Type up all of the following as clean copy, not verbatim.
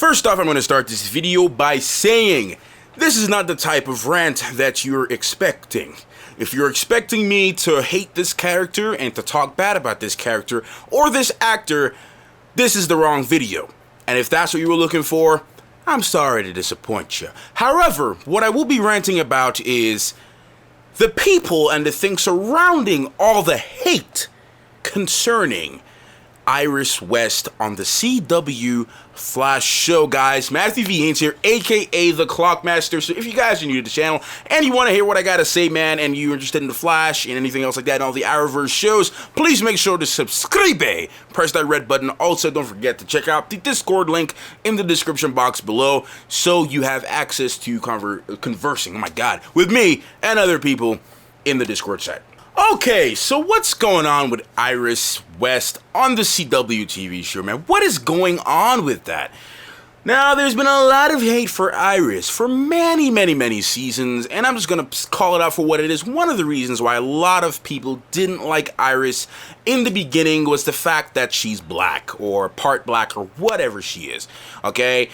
First off, I'm going to start this video by saying this is not the type of rant that you're expecting. If you're expecting me to hate this character and to talk bad about this character or this actor, this is the wrong video. And if that's what you were looking for, I'm sorry to disappoint you. However, what I will be ranting about is the people and the things surrounding all the hate concerning Iris West on the CW Flash show, guys. Matthew V. Haynes here, aka the Clockmaster. So if you guys are new to the channel and you want to hear what I gotta say, man, and you're interested in the Flash and anything else like that and all the Arrowverse shows, please make sure to subscribe. Press that red button. Also, don't forget to check out the Discord link in the description box below so you have access to conversing, oh my god, with me and other people in the Discord chat. Okay, so what's going on with Iris West on the CW TV show, man? What is going on with that? Now, there's been a lot of hate for Iris for many seasons, and I'm just gonna call it out for what it is. One of the reasons why a lot of people didn't like Iris in the beginning was the fact that she's black, or part black, or whatever she is, okay?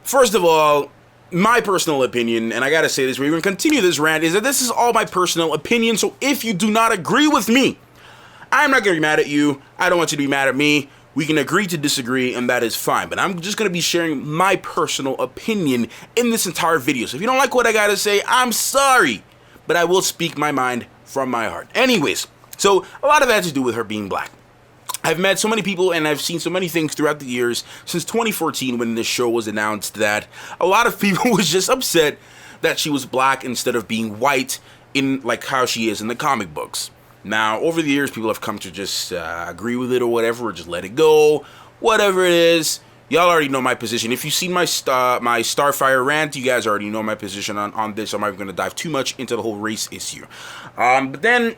First of all, my personal opinion, and I gotta say this, we're gonna continue this rant, is that this is all my personal opinion, so if you do not agree with me, I'm not gonna be mad at you, I don't want you to be mad at me, we can agree to disagree, and that is fine, but I'm just gonna be sharing my personal opinion in this entire video, so if you don't like what I gotta say, I'm sorry, but I will speak my mind from my heart. Anyways, so a lot of that has to do with her being black. I've met so many people and I've seen so many things throughout the years since 2014 when this show was announced that a lot of people was just upset that she was black instead of being white in like how she is in the comic books. Now, over the years, people have come to just agree with it or whatever, or just let it go, whatever it is. Y'all already know my position. If you've seen my Starfire rant, you guys already know my position on this. I'm not going to dive too much into the whole race issue. But then,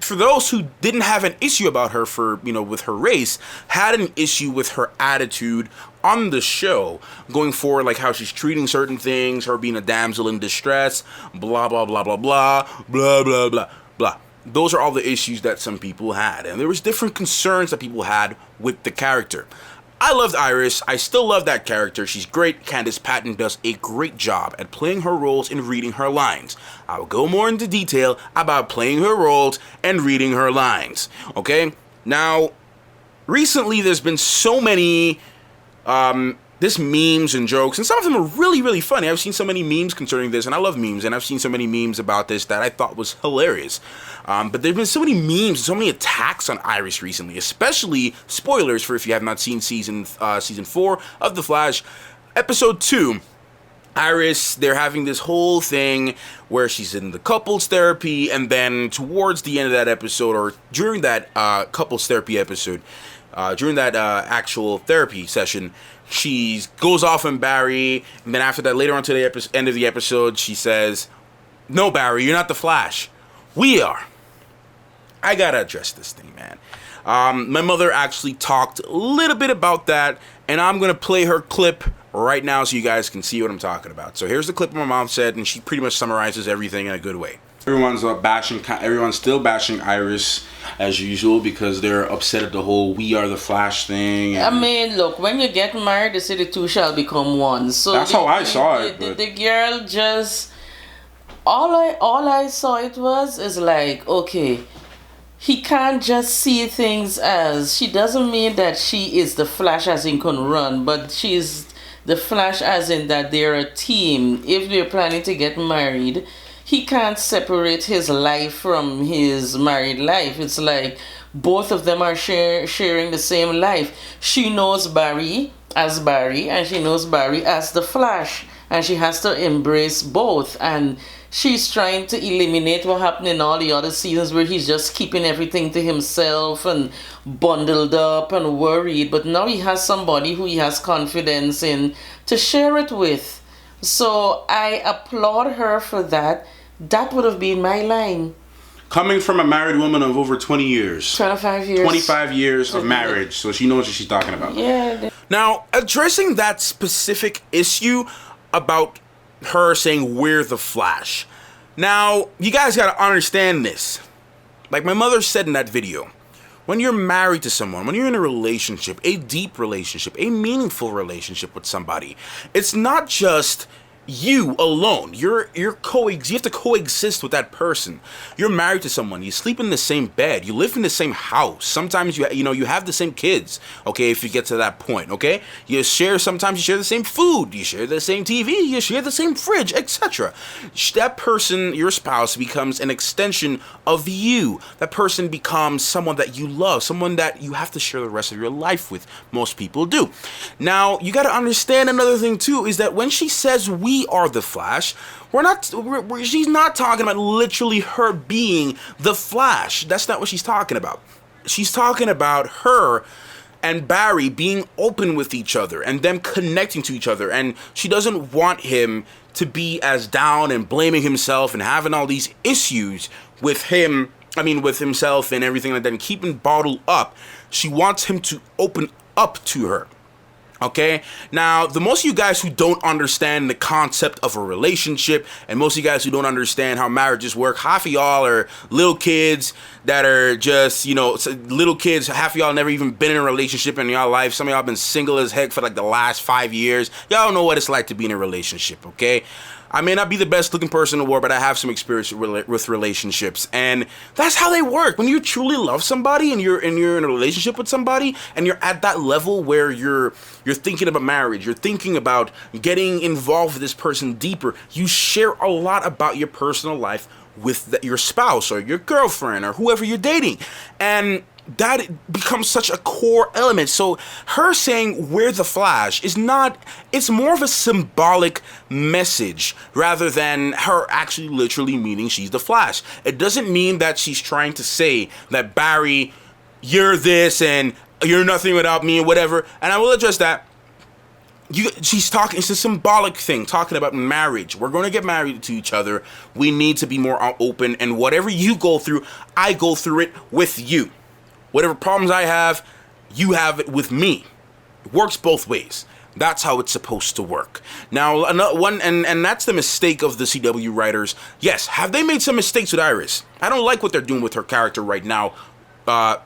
for those who didn't have an issue about her with her race, had an issue with her attitude on the show, going forward, like how she's treating certain things, her being a damsel in distress, blah, blah, blah, blah, blah, blah, blah, blah, blah. Those are all the issues that some people had, and there was different concerns that people had with the character. I loved Iris. I still love that character. She's great. Candice Patton does a great job at playing her roles and reading her lines. I will go more into detail about playing her roles and reading her lines. Okay? Now, recently there's been so many this memes and jokes, and some of them are really funny. I've seen so many memes concerning this, and I love memes, and I've seen so many memes about this that I thought was hilarious. But there've been so many memes, so many attacks on Iris recently, especially spoilers for if you have not seen season 4 of The Flash, episode 2. Iris, they're having this whole thing where she's in the couples therapy, and then towards the end of that episode, or during that couples therapy episode, during that actual therapy session, she goes off on Barry, and then after that, later on to the end of the episode, she says, "No, Barry, you're not the Flash. We are." I gotta address this thing, man. My mother actually talked a little bit about that, and I'm gonna play her clip right now so you guys can see what I'm talking about. So here's the clip my mom said, and she pretty much summarizes everything in a good way. Everyone's still bashing Iris as usual because they're upset at the whole "we are the Flash" thing. I mean, look, when you get married, they say the two shall become one. So that's how I saw it. The girl just all I saw it is like, okay, he can't just see things as, she doesn't mean that she is the Flash as in can run, but she's the Flash as in that they're a team. If they're planning to get married, he can't separate his life from his married life. It's like both of them are sharing the same life. She knows Barry as Barry, and she knows Barry as the Flash, and she has to embrace both. And she's trying to eliminate what happened in all the other seasons where he's just keeping everything to himself and bundled up and worried. But now he has somebody who he has confidence in to share it with. So I applaud her for that. That would have been my line. Coming from a married woman of over 20 years. 25 years. 25 years of marriage, so she knows what she's talking about. Yeah. Now, addressing that specific issue about her saying we're the Flash. Now, you guys gotta understand this. Like my mother said in that video, when you're married to someone, when you're in a relationship, a deep relationship, a meaningful relationship with somebody, it's not just you alone. You have to coexist with that person. You're married to someone. You sleep in the same bed. You live in the same house. Sometimes you have the same kids. Okay, if you get to that point. Okay, sometimes you share the same food. You share the same TV. You share the same fridge, etc. That person, your spouse, becomes an extension of you. That person becomes someone that you love, someone that you have to share the rest of your life with. Most people do. Now you got to understand another thing too, is that when she says we are the Flash, she's not talking about literally her being the Flash. That's not what she's talking about. She's talking about her and Barry being open with each other and them connecting to each other, and she doesn't want him to be as down and blaming himself and having all these issues with himself and everything like that, and keeping bottled up. She wants him to open up to her. Okay, now the most of you guys who don't understand the concept of a relationship, and most of you guys who don't understand how marriages work, half of y'all are little kids that are just, little kids. Half of y'all never even been in a relationship in y'all life. Some of y'all been single as heck for like the last 5 years. Y'all don't know what it's like to be in a relationship, okay? I may not be the best looking person in the world, but I have some experience with relationships, and that's how they work. When you truly love somebody and you're in a relationship with somebody, and you're at that level where you're thinking about marriage, you're thinking about getting involved with this person deeper, you share a lot about your personal life with your spouse or your girlfriend or whoever you're dating, and that becomes such a core element. So her saying we're the Flash it's more of a symbolic message rather than her actually literally meaning she's the Flash. It doesn't mean that she's trying to say that Barry, you're this and you're nothing without me and whatever. And I will address that. It's a symbolic thing, talking about marriage. We're going to get married to each other. We need to be more open, and whatever you go through, I go through it with you. Whatever problems I have, you have it with me. It works both ways. That's how it's supposed to work. Now, and that's the mistake of the CW writers. Yes, have they made some mistakes with Iris? I don't like what they're doing with her character right now,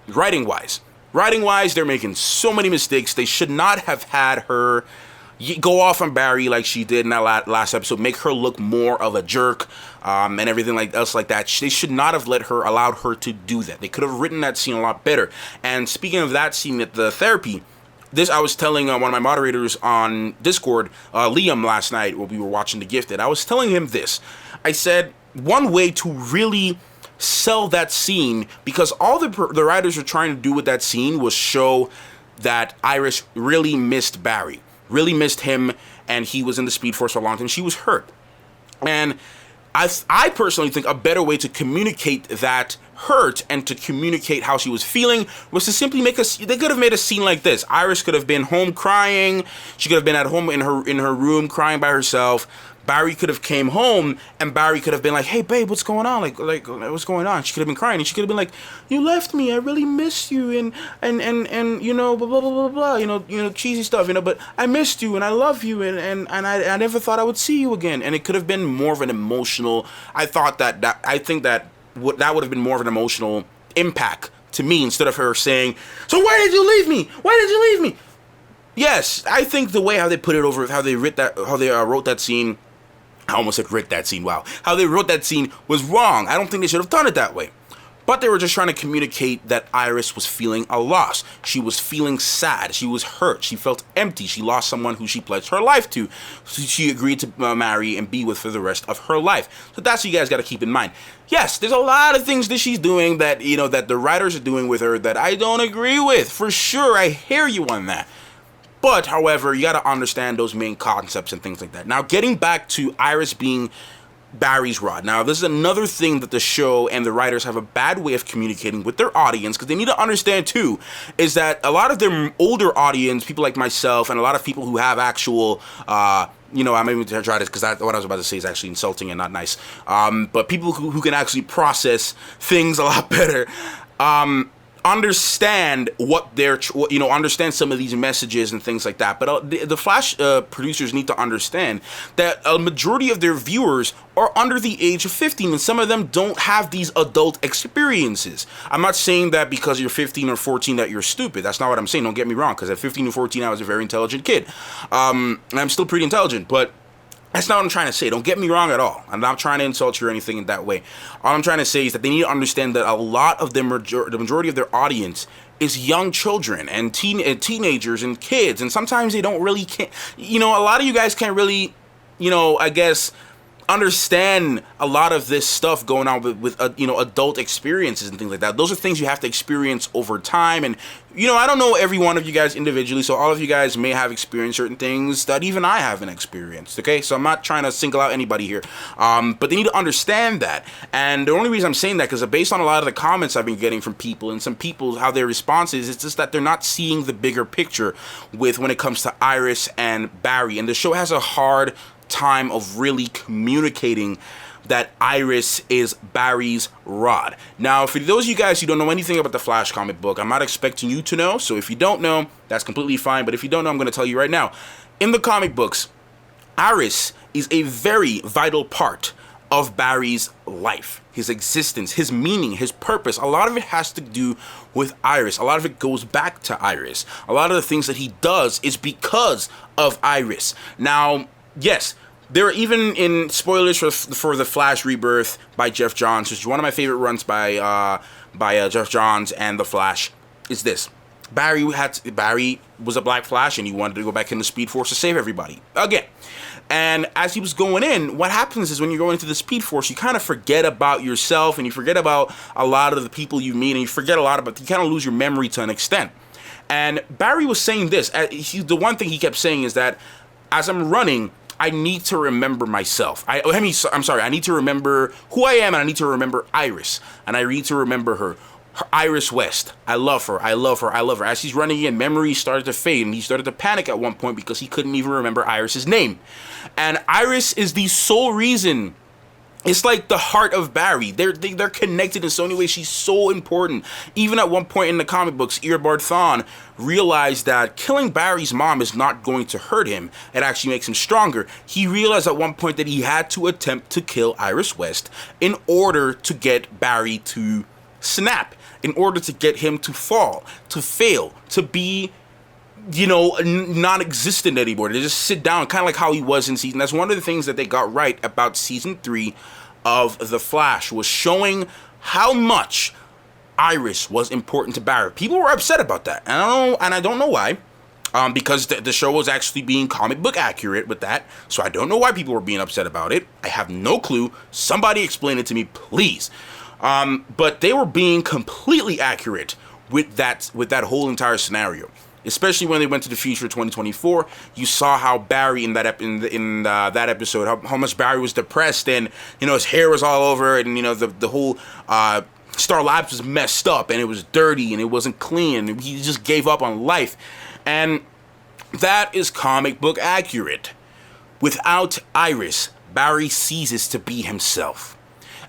writing-wise. Writing-wise, they're making so many mistakes. They should not have had her go off on Barry like she did in that last episode, make her look more of a jerk, and everything else like that. They should not have allowed her to do that. They could have written that scene a lot better. And speaking of that scene at the therapy, I was telling one of my moderators on Discord, Liam, last night when we were watching The Gifted, I was telling him this. I said, one way to really sell that scene, because all the writers were trying to do with that scene was show that Iris really missed Barry. Really missed him, and he was in the Speed Force for a long time. She was hurt. And I personally think a better way to communicate that hurt and to communicate how she was feeling was to simply they could have made a scene like this. Iris could have been home crying. She could have been at home in her room crying by herself. Barry could have came home, and Barry could have been like, "Hey, babe, what's going on? Like, what's going on?" She could have been crying, and she could have been like, "You left me. I really miss you, and blah blah blah blah blah. Cheesy stuff, But I missed you, and I love you, and I never thought I would see you again." And it could have been more of an emotional. I think that would have been more of an emotional impact to me, instead of her saying, "So why did you leave me? Why did you leave me?" Yes, I think the way how they put it over, how they wrote that scene. I almost said writ that scene, wow. How they wrote that scene was wrong. I don't think they should have done it that way. But they were just trying to communicate that Iris was feeling a loss. She was feeling sad. She was hurt. She felt empty. She lost someone who she pledged her life to. She agreed to marry and be with for the rest of her life. So that's what you guys got to keep in mind. Yes, there's a lot of things that she's doing that, that the writers are doing with her that I don't agree with. For sure, I hear you on that. But, however, you got to understand those main concepts and things like that. Now, getting back to Iris being Barry's rod. Now, this is another thing that the show and the writers have a bad way of communicating with their audience, because they need to understand, too, is that a lot of their older audience, people like myself, and a lot of people who have actual, I'm even going to try this because what I was about to say is actually insulting and not nice, but people who can actually process things a lot better, understand what they're, understand some of these messages and things like that. But the Flash producers need to understand that a majority of their viewers are under the age of 15, and some of them don't have these adult experiences. I'm not saying that because you're 15 or 14 that you're stupid. That's not what I'm saying. Don't get me wrong, because at 15 or 14, I was a very intelligent kid. And I'm still pretty intelligent, but that's not what I'm trying to say. Don't get me wrong at all. I'm not trying to insult you or anything in that way. All I'm trying to say is that they need to understand that a lot of the majority of their audience is young children and teenagers and kids. And sometimes they don't really a lot of you guys can't really, I guess, understand a lot of this stuff going on with adult experiences and things like that. Those are things you have to experience over time. And I don't know every one of you guys individually, so all of you guys may have experienced certain things that even I haven't experienced. Okay, so I'm not trying to single out anybody here, but they need to understand that. And the only reason I'm saying that because based on a lot of the comments I've been getting from people and some people, how their response is, it's just that they're not seeing the bigger picture when it comes to Iris and Barry. And the show has a hard time of really communicating that Iris is Barry's rod. Now, for those of you guys who don't know anything about the Flash comic book, I'm not expecting you to know, so if you don't know, that's completely fine, but if you don't know, I'm going to tell you right now. In the comic books, Iris is a very vital part of Barry's life, his existence, his meaning, his purpose. A lot of it has to do with Iris. A lot of it goes back to Iris. A lot of the things that he does is because of Iris. Now, yes, there are even in spoilers for the Flash Rebirth by Jeff Johns, which is one of my favorite runs by Jeff Johns and the Flash, is this. Barry was a Black Flash and he wanted to go back in the Speed Force to save everybody again. And as he was going in, what happens is when you're going into the Speed Force, you kind of forget about yourself and you forget about a lot of the people you meet, and you kind of lose your memory to an extent. And Barry was saying this. The one thing he kept saying is that as I'm running, I need to remember myself. I need to remember who I am, and I need to remember Iris. And I need to remember her Iris West. I love her. As he's running in, memory started to fade, and he started to panic at one point because he couldn't even remember Iris's name. And Iris is the sole reason. It's like the heart of Barry. They're connected in so many ways. She's so important. Even at one point in the comic books, Eobard Thawne realized that killing Barry's mom is not going to hurt him. It actually makes him stronger. He realized at one point that he had to attempt to kill Iris West in order to get Barry to snap, in order to get him to fall, to fail, to be non-existent anymore, to just sit down, kind of like how he was in season. That's one of the things that they got right about season 3 of The Flash, was showing how much Iris was important to Barry. People were upset about that, and I don't know why, because the show was actually being comic book accurate with that, so I don't know why people were being upset about it. I have no clue. Somebody explain it to me, please. But they were being completely accurate with that whole entire scenario. Especially when they went to the future 2024, you saw how Barry in that episode, how much Barry was depressed, and his hair was all over, and the whole Star Labs was messed up, and it was dirty, and it wasn't clean, and he just gave up on life, and that is comic book accurate. Without Iris, Barry ceases to be himself,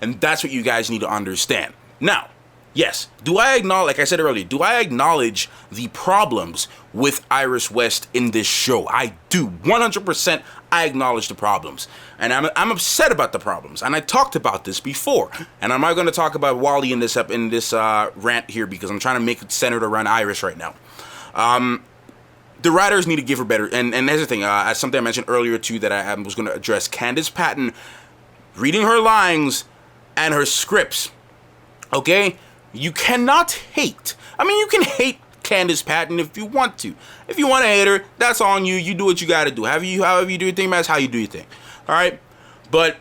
and that's what you guys need to understand. Now, yes, like I said earlier, do I acknowledge the problems with Iris West in this show? I do. 100% I acknowledge the problems. And I'm upset about the problems. And I talked about this before. And I'm not going to talk about Wally in this rant here because I'm trying to make it centered around Iris right now. The writers need to give her better. And here's the thing. As something I mentioned earlier, too, that I was going to address. Candace Patton reading her lines and her scripts. Okay? You cannot hate. I mean, you can hate Candace Patton if you want to. If you want to hate her, that's on you. You do what you got to do. However you do your thing, that's how you do your thing. All right? But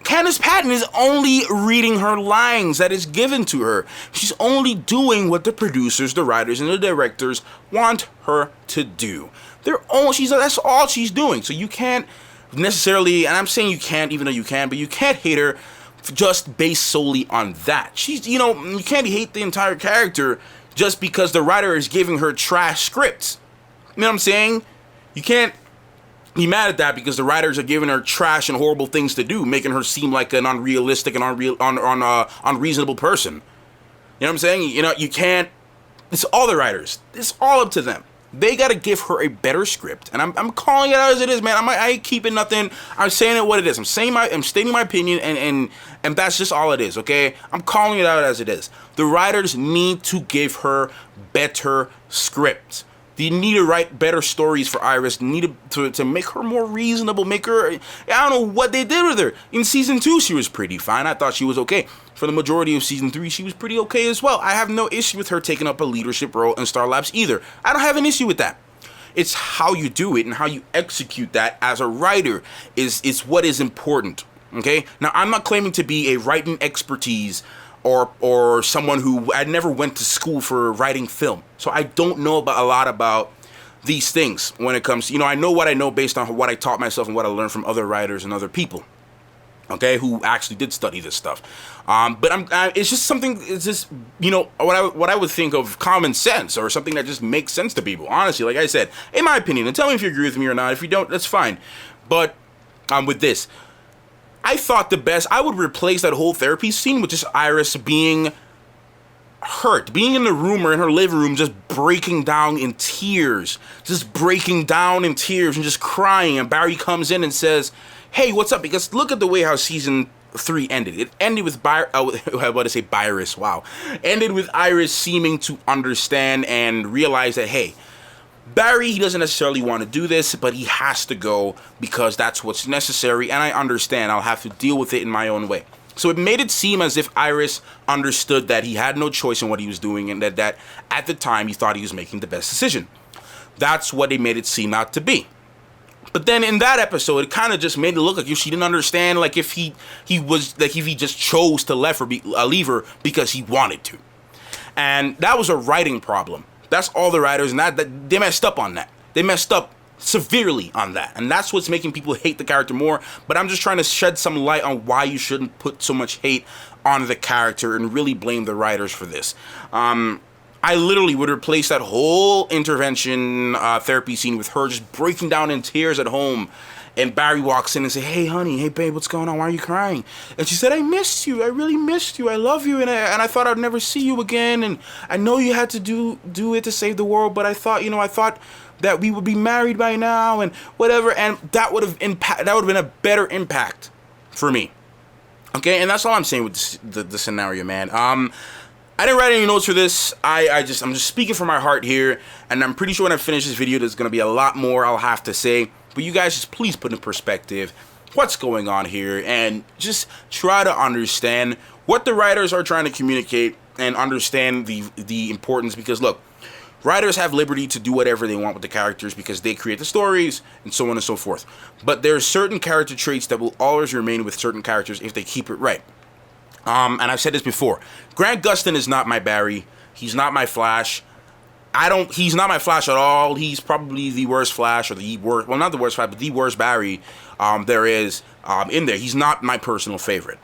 Candace Patton is only reading her lines that is given to her. She's only doing what the producers, the writers, and the directors want her to do. That's all she's doing. So you can't necessarily, and I'm saying you can't, even though you can, but you can't hate her just based solely on that. She's, you can't hate the entire character just because the writer is giving her trash scripts. You know what I'm saying? You can't be mad at that because the writers are giving her trash and horrible things to do, making her seem like an unrealistic and unreasonable person. You know what I'm saying? You know, you can't. It's all the writers. It's all up to them. They gotta give her a better script, and I'm calling it out as it is, man. I ain't keeping nothing. I'm saying it what it is. I'm stating my opinion, and that's just all it is. Okay, I'm calling it out as it is. The writers need to give her better scripts. They need to write better stories for Iris. Need to make her more reasonable. Make her. I don't know what they did with her. In season 2, she was pretty fine. I thought she was okay. For the majority of season 3, she was pretty okay as well. I have no issue with her taking up a leadership role in Star Labs either. I don't have an issue with that. It's how you do it and how you execute that as a writer is what is important. Okay? Now, I'm not claiming to be a writing expertise or someone who I never went to school for writing film. So I don't know a lot about these things when it comes to, I know what I know based on what I taught myself and what I learned from other writers and other people. Okay, who actually did study this stuff, but it's just something. It's just what I would think of common sense or something that just makes sense to people. Honestly, like I said, in my opinion, and tell me if you agree with me or not. If you don't, that's fine. But with this, I thought the best. I would replace that whole therapy scene with just Iris being hurt, being in the room or in her living room, just breaking down in tears, and just crying. And Barry comes in and says, "Hey, what's up?" Because look at the way how season 3 ended. It ended with Iris. Wow. Ended with Iris seeming to understand and realize that, hey, Barry, he doesn't necessarily want to do this, but he has to go because that's what's necessary, and I understand. I'll have to deal with it in my own way. So it made it seem as if Iris understood that he had no choice in what he was doing, and that at the time he thought he was making the best decision. That's what they made it seem out to be. But then in that episode, it kind of just made it look like if she didn't understand, like if he just chose to leave her because he wanted to. And that was a writing problem. That's all the writers, and that they messed up on that. They messed up severely on that. And that's what's making people hate the character more. But I'm just trying to shed some light on why you shouldn't put so much hate on the character and really blame the writers for this. I literally would replace that whole intervention therapy scene with her just breaking down in tears at home. And Barry walks in and says, "Hey, honey, hey, babe, what's going on? Why are you crying?" And she said, "I missed you. I really missed you. I love you. And I thought I'd never see you again. And I know you had to do it to save the world. But I thought that we would be married by now and whatever." And that would have been a better impact for me. Okay, and that's all I'm saying with the scenario, man. I didn't write any notes for this. I'm just speaking from my heart here, and I'm pretty sure when I finish this video, there's gonna be a lot more I'll have to say. But you guys just please put in perspective what's going on here, and just try to understand what the writers are trying to communicate, and understand the importance. Because look, writers have liberty to do whatever they want with the characters because they create the stories and so on and so forth. But there are certain character traits that will always remain with certain characters if they keep it right. And I've said this before. Grant Gustin is not my Barry. He's not my Flash. He's not my Flash at all. He's probably the worst Flash, or not the worst Flash, but the worst Barry there is in there. He's not my personal favorite.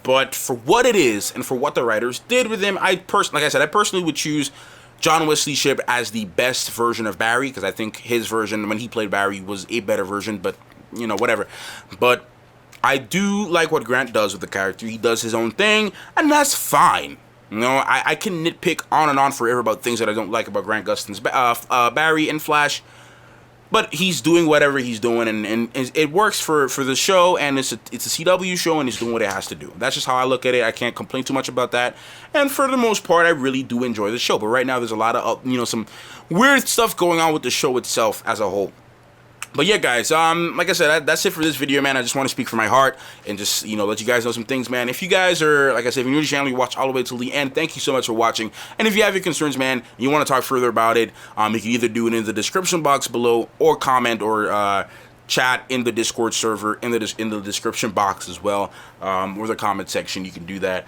But for what it is, and for what the writers did with him, I personally would choose John Wesley Shipp as the best version of Barry, because I think his version, when he played Barry, was a better version, but, whatever. But I do like what Grant does with the character. He does his own thing, and that's fine. I can nitpick on and on forever about things that I don't like about Grant Gustin's Barry and Flash, but he's doing whatever he's doing, and it works for the show, and it's a CW show, and he's doing what it has to do. That's just how I look at it. I can't complain too much about that, and for the most part, I really do enjoy the show. But right now, there's a lot of some weird stuff going on with the show itself as a whole. But yeah, guys, like I said, that's it for this video, man. I just want to speak from my heart and just, let you guys know some things, man. If you guys are, like I said, if you're new to the channel, you watch all the way till the end, thank you so much for watching. And if you have your concerns, man, and you want to talk further about it, you can either do it in the description box below, or comment, or chat in the Discord server, in the description box as well, or the comment section. You can do that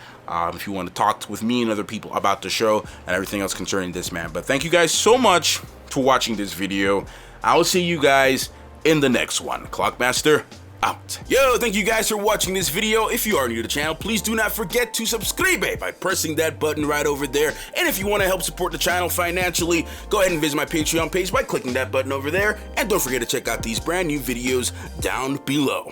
if you want to talk with me and other people about the show and everything else concerning this, man. But thank you guys so much for watching this video. I will see you guys in the next one. Clockmaster out. Yo, thank you guys for watching this video. If you are new to the channel, please do not forget to subscribe by pressing that button right over there. And if you want to help support the channel financially, go ahead and visit my Patreon page by clicking that button over there. And don't forget to check out these brand new videos down below.